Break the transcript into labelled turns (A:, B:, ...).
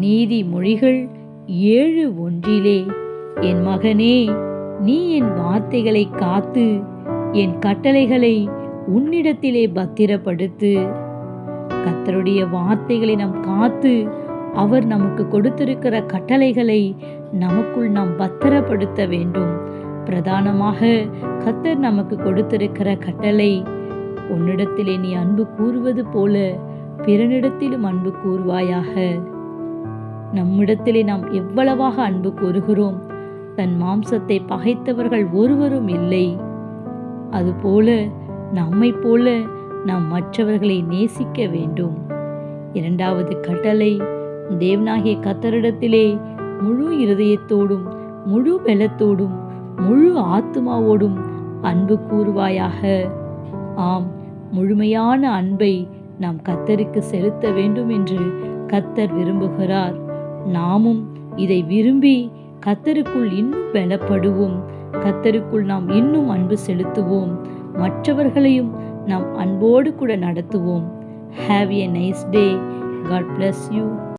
A: நீதிமொழிகள் 7:1 என் மகனே, நீ என் வார்த்தைகளை காத்து என் கட்டளைகளை உன்னிடத்திலே பத்திரப்படுத்து. கர்த்தருடைய வார்த்தைகளை நாம் காத்து அவர் நமக்கு கொடுத்திருக்கிற கட்டளைகளை நமக்குள் நாம் பத்திரப்படுத்த வேண்டும். பிரதானமாக கர்த்தர் நமக்கு கொடுத்திருக்கிற கட்டளை, உன்னிடத்திலே நீ அன்பு கூறுவது போல பிறனிடத்திலும் அன்பு கூறுவாயாக. நம்மிடத்திலே நாம் எவ்வளவாக அன்பு கூறுகிறோம். தன் மாம்சத்தை பகைத்தவர்கள் ஒருவரும் இல்லை. அதுபோல நம்மை போல நாம் மற்றவர்களை நேசிக்க வேண்டும். 2வது கட்டளை, தேவனாகிய கர்த்தரிடத்திலே முழு இருதயத்தோடும் முழு பலத்தோடும் முழு ஆத்துமாவோடும் அன்பு கூறுவாயாக. ஆம், முழுமையான அன்பை நாம் கர்த்தருக்கு செலுத்த வேண்டும் என்று கர்த்தர் விரும்புகிறார். நாமும் இதை விரும்பி கர்த்தருக்குள் இன்னும் பலப்படுவோம். கர்த்தருக்குள் நாம் இன்னும் அன்பு செலுத்துவோம். மற்றவர்களையும் நாம் அன்போடு கூட நடத்துவோம். Have a nice day. God bless you.